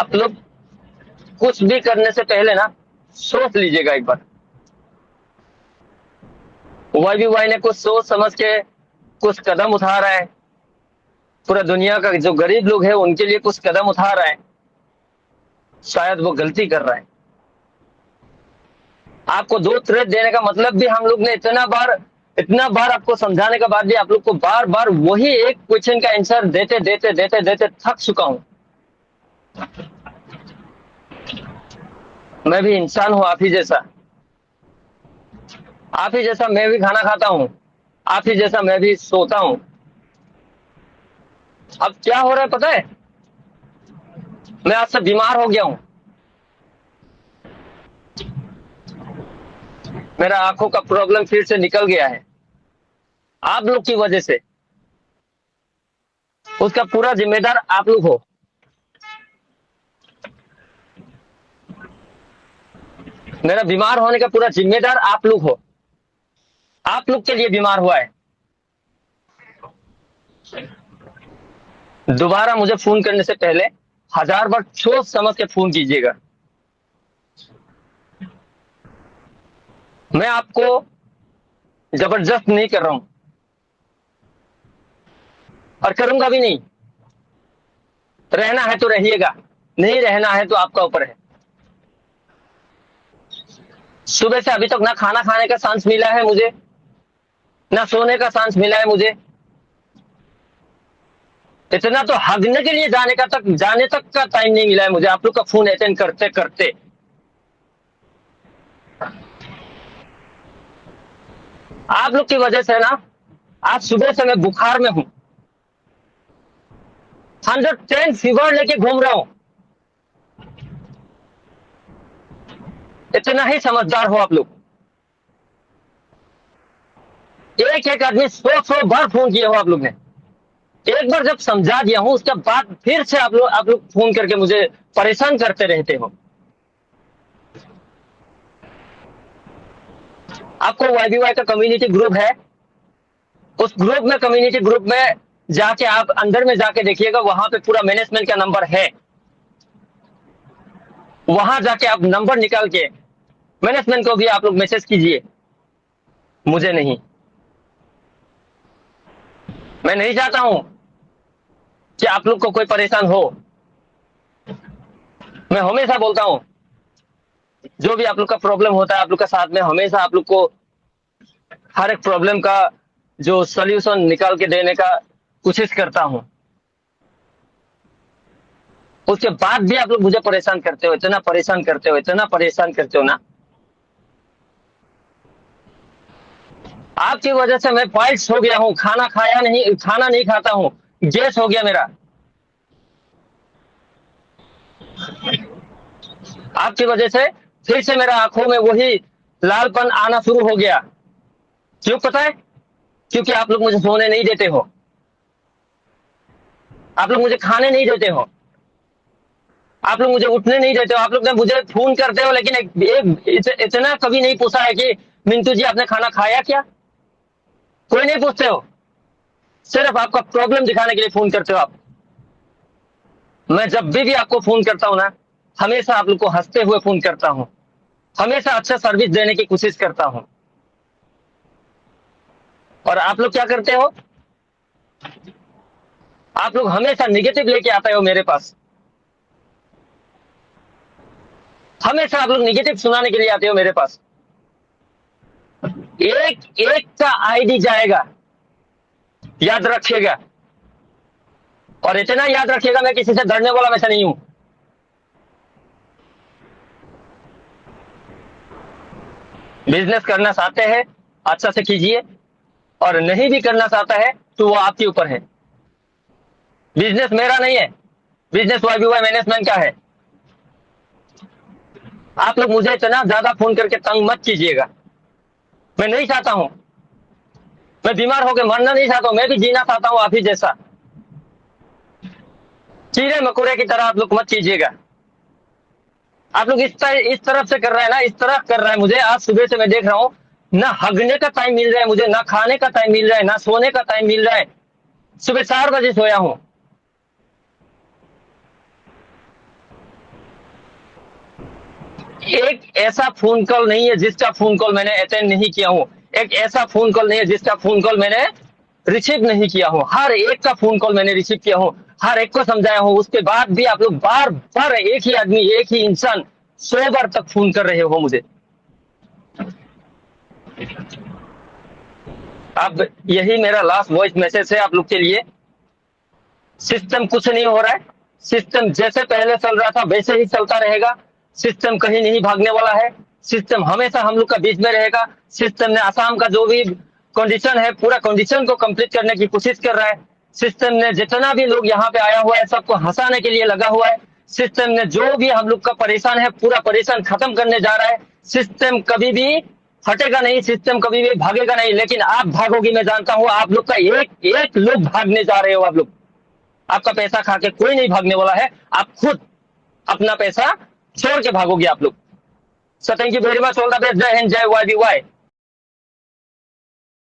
आप लोग कुछ भी करने से पहले ना सोच लीजिएगा एक बार। वाईबीवाई ने कुछ सोच समझ के कुछ कदम उठा रहा है, पूरा दुनिया का जो गरीब लोग हैं उनके लिए कुछ कदम उठा रहा है, शायद वो गलती कर रहा है। आपको दो थ्रेड देने का मतलब भी हम लोग ने इतना बार आपको समझाने के बाद भी आप लोग को बार बार वही एक क्वेश्चन का आंसर देते देते देते देते थक चुका हूं। मैं भी इंसान हूं, आप ही जैसा मैं भी खाना खाता हूं, आप ही जैसा मैं भी सोता हूं। अब क्या हो रहा है पता है, मैं आज से बीमार हो गया हूं। मेरा आंखों का प्रॉब्लम फिर से निकल गया है, आप लोग की वजह से। उसका पूरा जिम्मेदार आप लोग हो। मेरा बीमार होने का पूरा जिम्मेदार आप लोग हो। आप लोग के लिए बीमार हुआ है। दोबारा मुझे फोन करने से पहले 1000 बार सोच समझ के फोन कीजिएगा। मैं आपको जबरदस्त नहीं कर रहा हूं और करूंगा भी नहीं। रहना है तो रहिएगा, नहीं रहना है तो आपका ऊपर है। सुबह से अभी तक ना खाना खाने का चांस मिला है मुझे, ना सोने का चांस मिला है मुझे। इतना तो हगने के लिए जाने तक का टाइम नहीं मिला है मुझे आप लोग का फोन अटेंड करते करते। आप लोग की वजह से ना आज सुबह से मैं बुखार में हूं, 110 फीवर लेके घूम रहा हूं। इतना ही समझदार हो आप लोग। एक एक आदमी 100 100 बार फोन किए हो आप लोग ने। एक बार जब समझा दिया हूं उसके बाद फिर से आप लोग फोन करके मुझे परेशान करते रहते हो। आपको वाईबीवाई का कम्युनिटी ग्रुप है, उस कम्युनिटी ग्रुप में जाके आप अंदर में जाके देखिएगा, वहां पे पूरा मैनेजमेंट का नंबर है। वहां जाके आप नंबर निकाल के मैनेजमेंट को भी आप लोग मैसेज कीजिए, मुझे नहीं। मैं नहीं चाहता हूं कि आप लोग को कोई परेशान हो। मैं हमेशा बोलता हूं, जो भी आप लोग का प्रॉब्लम होता है आप लोग का साथ में हमेशा आप लोग को हर एक प्रॉब्लम का जो सॉल्यूशन निकाल के देने का कोशिश करता हूं। उसके बाद भी आप लोग मुझे परेशान करते हो, इतना परेशान करते हो, इतना परेशान करते हो ना। आपकी वजह से मैं पाइल्स हो गया हूं, खाना नहीं खाता हूं, गैस हो गया मेरा। आपकी वजह से फिर से मेरा आंखों में वही लालपन आना शुरू हो गया। क्यों पता है? क्योंकि आप लोग मुझे सोने नहीं देते हो, आप लोग मुझे खाने नहीं देते हो, आप लोग मुझे उठने नहीं देते हो। आप लोग ने मुझे फोन करते हो लेकिन इतना कभी नहीं पूछा है कि मिंटू जी आपने खाना खाया क्या। कोई नहीं पूछते हो, सिर्फ आपका प्रॉब्लम दिखाने के लिए फोन करते हो आप। मैं जब भी आपको फोन करता हूं ना, हमेशा आप लोग को हंसते हुए फोन करता हूं, हमेशा अच्छा सर्विस देने की कोशिश करता हूं। और आप लोग क्या करते हो, आप लोग हमेशा निगेटिव लेके आते हो मेरे पास। हमेशा आप लोग निगेटिव सुनाने के लिए आते हो मेरे पास। एक एक का आईडी जाएगा, याद रखिएगा। और इतना याद रखिएगा, मैं किसी से डरने वाला वैसा नहीं हूं। बिजनेस करना चाहते हैं अच्छा से कीजिए, और नहीं भी करना चाहता है तो वो आपके ऊपर है। बिजनेस मेरा नहीं है, बिजनेस वाईबीवाई मैनेजमेंट का है। आप लोग मुझे इतना ज्यादा फोन करके तंग मत कीजिएगा। मैं नहीं चाहता हूं, मैं बीमार होकर मरना नहीं चाहता हूं, मैं भी जीना चाहता हूं आप ही जैसा। कीड़े मकोड़े की तरह आप लोग मत कीजिएगा। आप लोग इस तरफ से कर रहे हैं ना, इस तरफ कर रहा है। मुझे आज सुबह से मैं देख रहा हूं, ना हगने का टाइम मिल रहा है मुझे, ना खाने का टाइम मिल रहा है, ना सोने का टाइम मिल रहा है। सुबह 4 बजे सोया हूं। एक ऐसा फोन कॉल नहीं है जिसका फोन कॉल मैंने अटेंड नहीं किया हूं। एक ऐसा फोन कॉल नहीं है जिसका फोन कॉल मैंने रिसीव नहीं किया हूं। हर एक का फोन कॉल मैंने रिसीव किया हूं, हर एक को समझाया हूं। उसके बाद भी आप लोग बार बार एक ही आदमी, एक ही इंसान 100 बार तक फोन कर रहे हो मुझे। अब यही मेरा लास्ट वॉइस मैसेज है आप लोग के लिए। सिस्टम कुछ नहीं हो रहा है। सिस्टम जैसे पहले चल रहा था वैसे ही चलता रहेगा। सिस्टम कहीं नहीं भागने वाला है। सिस्टम हमेशा हम लोग का बीच में रहेगा। सिस्टम ने आसाम का जो भी कंडीशन है, पूरा कंडीशन को कंप्लीट करने की कोशिश कर रहा है। सिस्टम ने जितना भी लोग यहाँ पे आया हुआ है सबको हंसाने के लिए लगा हुआ है। सिस्टम ने जो भी हम लोग का परेशान है पूरा परेशान खत्म करने जा रहा है। सिस्टम कभी भी हटेगा नहीं, सिस्टम कभी भी भागेगा नहीं। लेकिन आप भागोगे, मैं जानता हूं आप लोग का एक एक लोग भागने जा रहे हो। आप लोग, आपका पैसा खा के कोई नहीं भागने वाला है। आप खुद अपना पैसा छोड़ के भागोगे आप लोग। So thank you very much, all the best. जय हिंद, जय वाई बी वाई।